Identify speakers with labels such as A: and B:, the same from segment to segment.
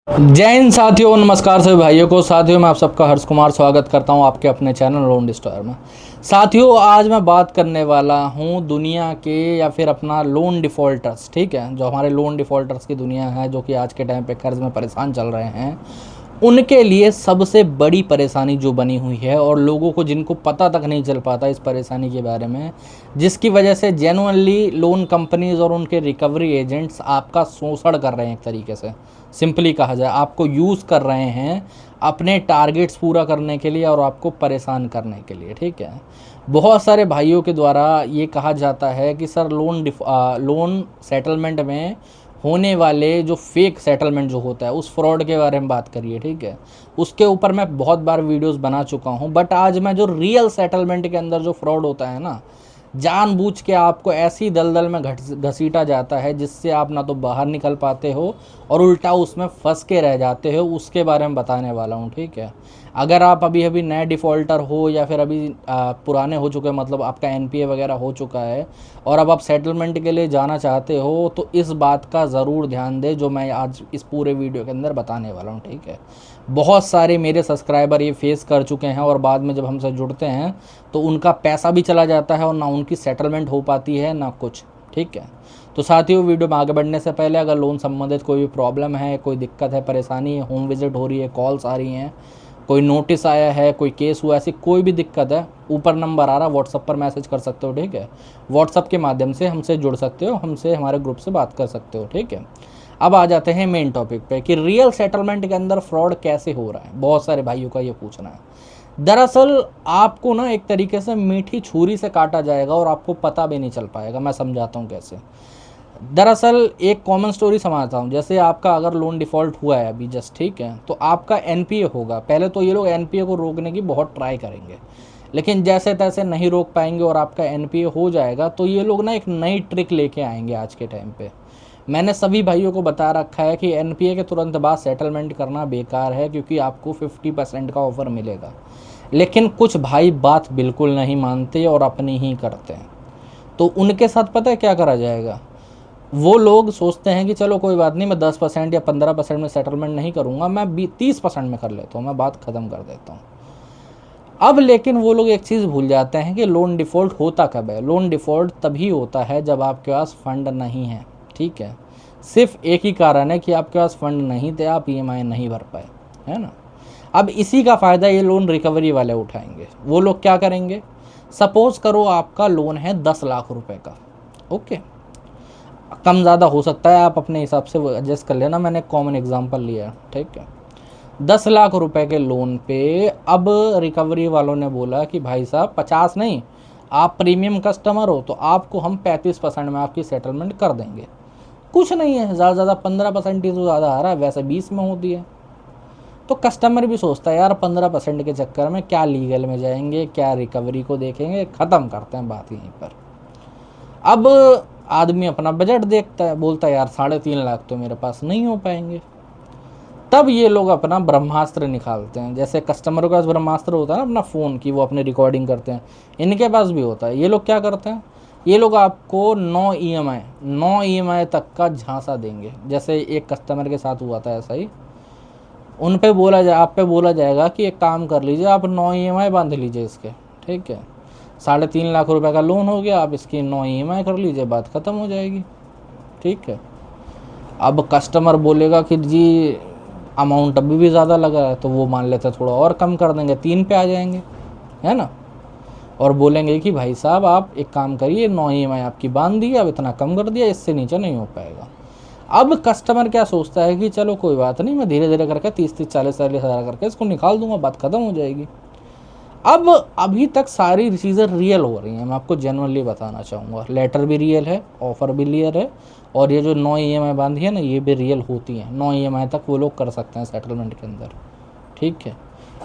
A: जय हिंद साथियों, नमस्कार सभी भाइयों को। साथियों मैं आप सबका हर्ष कुमार स्वागत करता हूं आपके अपने चैनल लोन डिस्टॉयर में। साथियों आज मैं बात करने वाला हूं दुनिया के या फिर अपना लोन डिफ़ॉल्टर्स, ठीक है, जो हमारे लोन डिफ़ॉल्टर्स की दुनिया है, जो कि आज के टाइम पे कर्ज में परेशान चल रहे हैं, उनके लिए सबसे बड़ी परेशानी जो बनी हुई है और लोगों को जिनको पता तक नहीं चल पाता इस परेशानी के बारे में, जिसकी वजह से जेन्युइनली लोन कंपनीज और उनके रिकवरी एजेंट्स आपका शोषण कर रहे हैं। एक तरीके से सिंपली कहा जाए, आपको यूज़ कर रहे हैं अपने टारगेट्स पूरा करने के लिए और आपको परेशान करने के लिए, ठीक है। बहुत सारे भाइयों के द्वारा ये कहा जाता है कि सर लोन सेटलमेंट में होने वाले जो फेक सेटलमेंट जो होता है उस फ्रॉड के बारे में बात करिए, ठीक है। उसके ऊपर मैं बहुत बार वीडियोस बना चुका हूँ, बट आज मैं जो रियल सेटलमेंट के अंदर जो फ्रॉड होता है ना, जानबूझ के आपको ऐसी दलदल में घसीटा जाता है जिससे आप ना तो बाहर निकल पाते हो और उल्टा उसमें फंस के रह जाते हो, उसके बारे में बताने वाला हूँ, ठीक है। अगर आप अभी अभी नए डिफ़ॉल्टर हो या फिर अभी पुराने हो चुके, मतलब आपका एनपीए वगैरह हो चुका है और अब आप सेटलमेंट के लिए जाना चाहते हो, तो इस बात का ज़रूर ध्यान दें जो मैं आज इस पूरे वीडियो के अंदर बताने वाला हूँ, ठीक है। बहुत सारे मेरे सब्सक्राइबर ये फेस कर चुके हैं और बाद में जब हमसे जुड़ते हैं तो उनका पैसा भी चला जाता है और ना उनकी सेटलमेंट हो पाती है ना कुछ, ठीक है। तो साथियों वीडियो में आगे बढ़ने से पहले अगर लोन संबंधित कोई भी प्रॉब्लम है, कोई दिक्कत है, परेशानी है, होम विजिट हो रही है, कॉल्स आ रही हैं, कोई नोटिस आया है, कोई केस हुआ, ऐसी कोई भी दिक्कत है, ऊपर नंबर आ रहा, व्हाट्सअप पर मैसेज कर सकते हो, ठीक है। व्हाट्सअप के माध्यम से हमसे जुड़ सकते हो, हमसे हमारे ग्रुप से बात कर सकते हो, ठीक है। अब आ जाते हैं मेन टॉपिक पे कि रियल सेटलमेंट के अंदर फ्रॉड कैसे हो रहा है। बहुत सारे भाइयों का ये पूछना है। दरअसल आपको ना एक तरीके से मीठी छुरी से काटा जाएगा और आपको पता भी नहीं चल पाएगा। मैं समझाता हूँ कैसे। दरअसल एक कॉमन स्टोरी समझाता हूँ। जैसे आपका अगर लोन डिफ़ॉल्ट हुआ है अभी जस्ट, ठीक है, तो आपका एनपीए होगा। पहले तो ये लोग एनपीए को रोकने की बहुत ट्राई करेंगे, लेकिन जैसे तैसे नहीं रोक पाएंगे और आपका एनपीए हो जाएगा, तो ये लोग ना एक नई ट्रिक लेके आएंगे आज के टाइम पे। मैंने सभी भाइयों को बता रखा है कि एनपीए के तुरंत बाद सेटलमेंट करना बेकार है, क्योंकि आपको 50% का ऑफ़र मिलेगा। लेकिन कुछ भाई बात बिल्कुल नहीं मानते और अपनी ही करते हैं। तो उनके साथ पता है क्या करा जाएगा? वो लोग सोचते हैं कि चलो कोई बात नहीं, मैं 10% या 15% में सेटलमेंट नहीं करूँगा, मैं 30% में कर लेता हूँ, मैं बात ख़त्म कर देता हूँ। अब लेकिन वो लोग एक चीज़ भूल जाते हैं कि लोन डिफ़ॉल्ट होता कब है। लोन डिफ़ॉल्ट तभी होता है जब आपके पास फ़ंड नहीं है, ठीक है। सिर्फ एक ही कारण है कि आपके पास फ़ंड नहीं थे, आप ईएमआई नहीं भर पाए, है ना। अब इसी का फ़ायदा ये लोन रिकवरी वाले उठाएंगे। वो लोग क्या करेंगे? सपोज़ करो आपका लोन है 10 लाख रुपए का, ओके, कम ज़्यादा हो सकता है, आप अपने हिसाब से एडजस्ट कर लेना, मैंने कॉमन एग्जांपल लिया है, ठीक है। 10 लाख रुपए के लोन पे अब रिकवरी वालों ने बोला कि भाई साहब 50 नहीं, आप प्रीमियम कस्टमर हो तो आपको हम 35% में आपकी सेटलमेंट कर देंगे। कुछ नहीं है, ज़्यादा से ज़्यादा 15% ही तो ज़्यादा आ रहा है, वैसे 20 में होती है। तो कस्टमर भी सोचता है यार 15% के चक्कर में क्या लीगल में जाएंगे, क्या रिकवरी को देखेंगे, ख़त्म करते हैं बात यहीं पर। अब आदमी अपना बजट देखता है, बोलता है यार 3.5 लाख तो मेरे पास नहीं हो पाएंगे। तब ये लोग अपना ब्रह्मास्त्र निकालते हैं। जैसे कस्टमरों का ब्रह्मास्त्र होता है ना अपना फ़ोन की, वो अपने रिकॉर्डिंग करते हैं, इनके पास भी होता है। ये लोग क्या करते हैं? ये लोग आपको 9 ईएमआई तक का झांसा देंगे। जैसे एक कस्टमर के साथ हुआ था ऐसा ही। उन पे आप पे बोला जाएगा कि एक काम कर लीजिए, आप 9 ईएमआई बांध लीजिए इसके, ठीक है। 3.5 लाख रुपए का लोन हो गया, आप इसकी 9 ईएमआई कर लीजिए, बात ख़त्म हो जाएगी, ठीक है। अब कस्टमर बोलेगा कि जी अमाउंट अभी भी ज़्यादा लगा है, तो वो मान लेते हैं थोड़ा और कम कर देंगे, 3 पे आ जाएंगे, है ना। और बोलेंगे कि भाई साहब आप एक काम करिए, 9 ईएमआई आपकी बांध दी, अब इतना कम कर दिया, इससे नीचे नहीं हो पाएगा। अब कस्टमर क्या सोचता है कि चलो कोई बात नहीं, मैं धीरे धीरे करके 30-30, 40-40 हज़ार करके इसको निकाल दूंगा, बात ख़त्म हो जाएगी। अब अभी तक सारी चीज़ें रियल हो रही हैं, मैं आपको जेन्युइनली बताना चाहूँगा। लेटर भी रियल है, ऑफ़र भी रियल है, और ये जो 9 ईएमआई बांधी है ना, ये भी रियल होती हैं। 9 ईएमआई तक वो लोग कर सकते हैं सेटलमेंट के अंदर, ठीक है।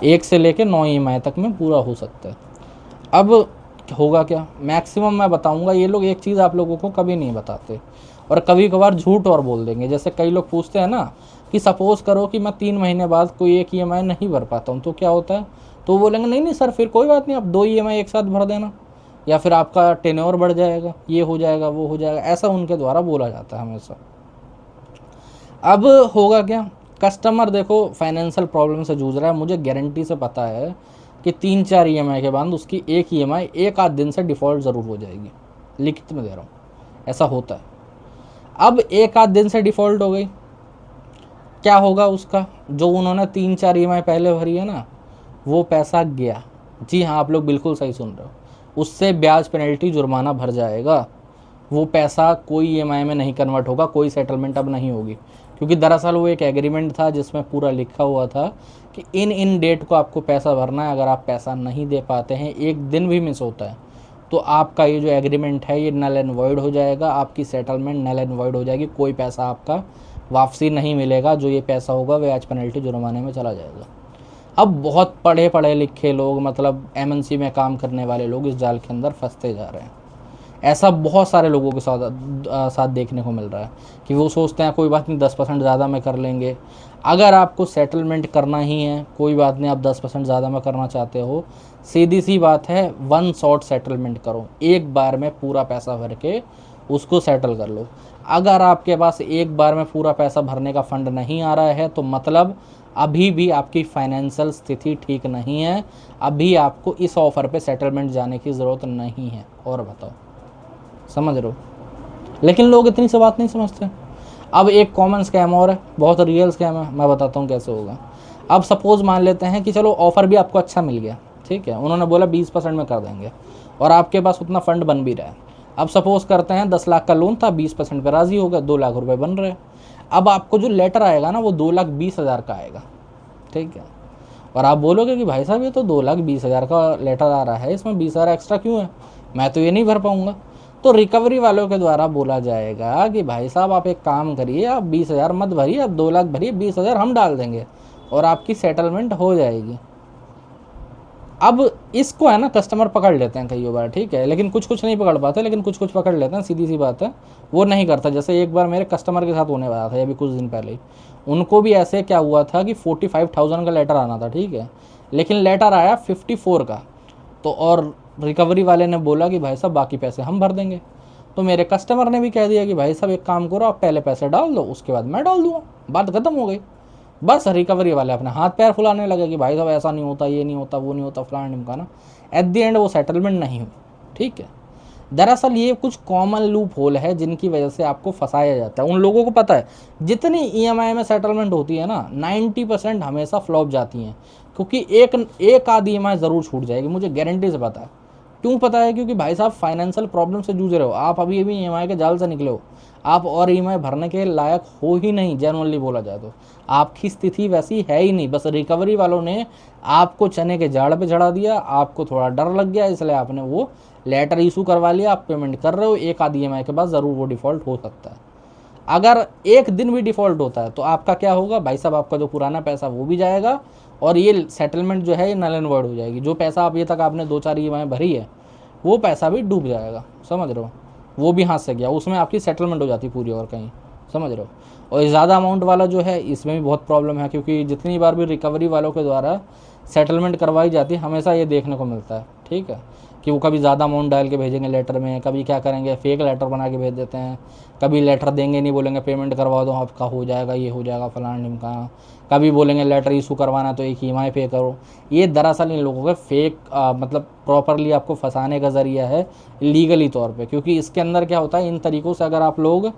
A: 1 से लेकर 9 ईएमआई तक में पूरा हो सकता है। अब होगा क्या? मैक्सिमम मैं बताऊंगा, ये लोग एक चीज़ आप लोगों को कभी नहीं बताते और कभी कभार झूठ और बोल देंगे। जैसे कई लोग पूछते हैं ना कि सपोज़ करो कि मैं 3 महीने बाद कोई एक ईएमआई नहीं भर पाता हूँ, तो क्या होता है? तो वो बोलेंगे नहीं नहीं सर, फिर कोई बात नहीं, आप 2 ईएमआई एक साथ भर देना, या फिर आपका टेन्योर बढ़ जाएगा, ये हो जाएगा, वो हो जाएगा। ऐसा उनके द्वारा बोला जाता है हमेशा। अब होगा क्या कस्टमर देखो फाइनेंशियल प्रॉब्लम से जूझ रहा है, मुझे गारंटी से पता है कि 3-4 ईएमआई के बाद उसकी एक ईएमआई एक आध दिन से डिफ़ॉल्ट ज़रूर हो जाएगी, लिखित में दे रहा हूँ, ऐसा होता है। अब एक आध दिन से डिफ़ॉल्ट हो गई, क्या होगा उसका, जो उन्होंने 3-4 ईएमआई पहले भरी है ना, वो पैसा गया। जी हाँ, आप लोग बिल्कुल सही सुन रहे हो, उससे ब्याज पेनल्टी जुर्माना भर जाएगा। वो पैसा कोई ईएमआई में नहीं कन्वर्ट होगा, कोई सेटलमेंट अब नहीं होगी, क्योंकि दरअसल वो एक एग्रीमेंट था जिसमें पूरा लिखा हुआ था कि इन डेट को आपको पैसा भरना है। अगर आप पैसा नहीं दे पाते हैं, एक दिन भी मिस होता है, तो आपका ये जो एग्रीमेंट है ये नल एंड वॉइड हो जाएगा, आपकी सेटलमेंट नल एंड वॉइड हो जाएगी, कोई पैसा आपका वापसी नहीं मिलेगा। जो ये पैसा होगा ब्याज पेनल्टी जुर्माने में चला जाएगा। अब बहुत पढ़े लिखे लोग, मतलब एमएनसी में काम करने वाले लोग इस जाल के अंदर फंसते जा रहे हैं। ऐसा बहुत सारे लोगों के साथ देखने को मिल रहा है कि वो सोचते हैं कोई बात नहीं 10% ज़्यादा में कर लेंगे। अगर आपको सेटलमेंट करना ही है, कोई बात नहीं, आप 10% ज़्यादा में करना चाहते हो, सीधी सी बात है, वन शॉट सेटलमेंट करो, एक बार में पूरा पैसा भर के उसको सेटल कर लो। अगर आपके पास एक बार में पूरा पैसा भरने का फंड नहीं आ रहा है, तो मतलब अभी भी आपकी फाइनेंशियल स्थिति ठीक नहीं है, अभी आपको इस ऑफ़र पे सेटलमेंट जाने की ज़रूरत नहीं है। और बताओ, समझ रहे हो? लेकिन लोग इतनी सी बात नहीं समझते। अब एक कॉमन स्कैम और है, बहुत रियल स्कैम है, मैं बताता हूँ कैसे होगा। अब सपोज़ मान लेते हैं कि चलो ऑफ़र भी आपको अच्छा मिल गया, ठीक है, उन्होंने बोला 20% में कर देंगे और आपके पास उतना फ़ंड बन भी रहा है। अब सपोज़ करते हैं 10 लाख का लोन था, 20% पे राज़ी हो गए, 2 लाख रुपए बन रहे हैं। अब आपको जो लेटर आएगा ना, वो 2,20,000 का आएगा, ठीक है। और आप बोलोगे कि भाई साहब ये तो 2,20,000 का लेटर आ रहा है, इसमें 20,000 एक्स्ट्रा क्यों है, मैं तो ये नहीं भर पाऊँगा। तो रिकवरी वालों के द्वारा बोला जाएगा कि भाई साहब आप एक काम करिए, आप 20,000 मत भरिए, आप 2 लाख भरिए, 20,000 हम डाल देंगे और आपकी सेटलमेंट हो जाएगी। अब इसको है ना कस्टमर पकड़ लेते हैं कई बार, ठीक है, लेकिन कुछ नहीं पकड़ पाते, लेकिन कुछ पकड़ लेते हैं, सीधी सी बात है, वो नहीं करता। जैसे एक बार मेरे कस्टमर के साथ होने वाला था अभी कुछ दिन पहले ही, उनको भी ऐसे क्या हुआ था कि 45,000 का लेटर आना था, ठीक है, लेकिन लेटर आया 54 का। तो और रिकवरी वाले ने बोला कि भाई साहब बाकी पैसे हम भर देंगे। तो मेरे कस्टमर ने भी कह दिया कि भाई साहब एक काम करो, आप पहले पैसे डाल दो, उसके बाद मैं डाल दूँगा, बात खत्म हो गई। बस रिकवरी वाले अपने हाथ पैर फुलाने लगे कि भाई साहब ऐसा नहीं होता, ये नहीं होता, वो नहीं होता, फलाना ढिमकाना। एट द एंड वो सेटलमेंट नहीं हुई, ठीक है। दरअसल ये कुछ कॉमन लूप होल है जिनकी वजह से आपको फंसाया जाता है। उन लोगों को पता है जितनी ईएमआई में सेटलमेंट होती है ना, 90% हमेशा फ्लॉप जाती हैं, क्योंकि एक आधी ईएमआई ज़रूर छूट जाएगी, मुझे गारंटी से पता है। क्यों पता है? क्योंकि भाई साहब फाइनेंशियल प्रॉब्लम से जूझ रहे हो, आप अभी ईएमआई के जाल से निकले हो, आप और ईएमआई भरने के लायक हो ही नहीं, जेन्युइनली बोला जाए तो आपकी स्थिति वैसी है ही नहीं। बस रिकवरी वालों ने आपको चने के झाड़ पे चढ़ा दिया, आपको थोड़ा डर लग गया, इसलिए आपने वो लेटर इशू करवा लिया, आप पेमेंट कर रहे हो, एक आधी ईएमआई के बाद ज़रूर वो डिफ़ॉल्ट हो सकता है। अगर एक दिन भी डिफ़ॉल्ट होता है तो आपका क्या होगा भाई साहब, आपका जो पुराना पैसा वो भी जाएगा और ये सेटलमेंट जो है ये नल एंड वॉइड हो जाएगी। जो पैसा अभी तक आपने 2-4 ईएमआई भरी है वो पैसा भी डूब जाएगा, समझ रहे हो, वो भी हाथ से गया, उसमें आपकी सेटलमेंट हो जाती पूरी और कहीं, समझ रहे हो। और ज़्यादा अमाउंट वाला जो है इसमें भी बहुत प्रॉब्लम है, क्योंकि जितनी बार भी रिकवरी वालों के द्वारा सेटलमेंट करवाई जाती है हमेशा ये देखने को मिलता है, ठीक है, कि वो कभी ज़्यादा अमाउंट डाल के भेजेंगे लेटर में, कभी क्या करेंगे फेक लेटर बना के भेज देते हैं, कभी लेटर देंगे नहीं, बोलेंगे पेमेंट करवा दो आपका हो जाएगा, ये हो जाएगा, फलाना ढिमकाना, कभी बोलेंगे लेटर इशू करवाना तो एक ईएमआई पे करो। ये दरअसल इन लोगों के फेक मतलब प्रॉपरली आपको फंसाने का ज़रिया है लीगली तौर पे, क्योंकि इसके अंदर क्या होता है, इन तरीक़ों से अगर आप लोग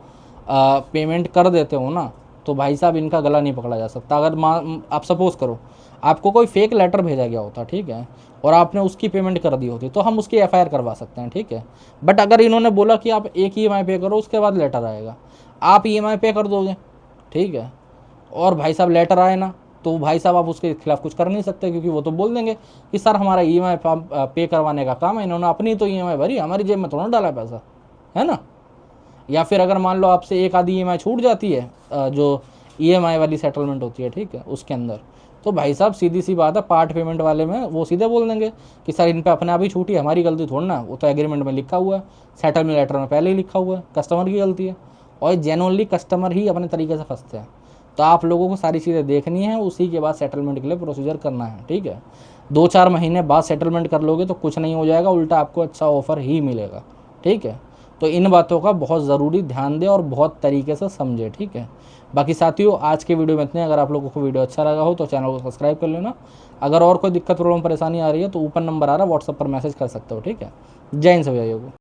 A: पेमेंट कर देते हो ना, तो भाई साहब इनका गला नहीं पकड़ा जा सकता। अगर आप सपोज़ करो आपको कोई फेक लेटर भेजा गया होता, ठीक है, और आपने उसकी पेमेंट कर दी होती, तो हम उसकी एफआईआर करवा सकते हैं, ठीक है। बट अगर इन्होंने बोला कि आप एक ईएमआई पे करो उसके बाद लेटर आएगा, आप ईएमआई पे कर दोगे, ठीक है, और भाई साहब लेटर आए ना, तो भाई साहब आप उसके खिलाफ कुछ कर नहीं सकते, क्योंकि वो तो बोल देंगे कि सर हमारा ईएमआई पे करवाने का काम है, इन्होंने अपनी तो ईएमआई भरी, हमारी जेब में थोड़ा डाला पैसा, है ना। या फिर अगर मान लो आपसे एक आधी ईएमआई छूट जाती है, जो ईएमआई वाली सेटलमेंट होती है, ठीक है, उसके अंदर, तो भाई साहब सीधी सी बात है, पार्ट पेमेंट वाले में वो सीधे बोल देंगे कि सर इन पे अपने आप ही छूटी, हमारी गलती थोड़ी ना, वो तो एग्रीमेंट में लिखा हुआ है, सेटलमेंट लेटर में पहले ही लिखा हुआ है, कस्टमर की गलती है। और जेन्युइनली कस्टमर ही अपने तरीके से फंसते हैं। तो आप लोगों को सारी चीज़ें देखनी है, उसी के बाद सेटलमेंट के लिए प्रोसीजर करना है, ठीक है। 2-4 महीने बाद सेटलमेंट कर लोगे तो कुछ नहीं हो जाएगा, उल्टा आपको अच्छा ऑफर ही मिलेगा, ठीक है। तो इन बातों का बहुत ज़रूरी ध्यान दें और बहुत तरीके से समझे, ठीक है। बाकी साथियों आज के वीडियो में इतने। अगर आप लोगों को वीडियो अच्छा लगा हो तो चैनल को सब्सक्राइब कर लेना। अगर और कोई दिक्कत प्रॉब्लम परेशानी आ रही है तो ऊपर नंबर आ रहा है, व्हाट्सएप पर मैसेज कर सकते हो। ठीक है, जय हिंद सभी भाइयों को।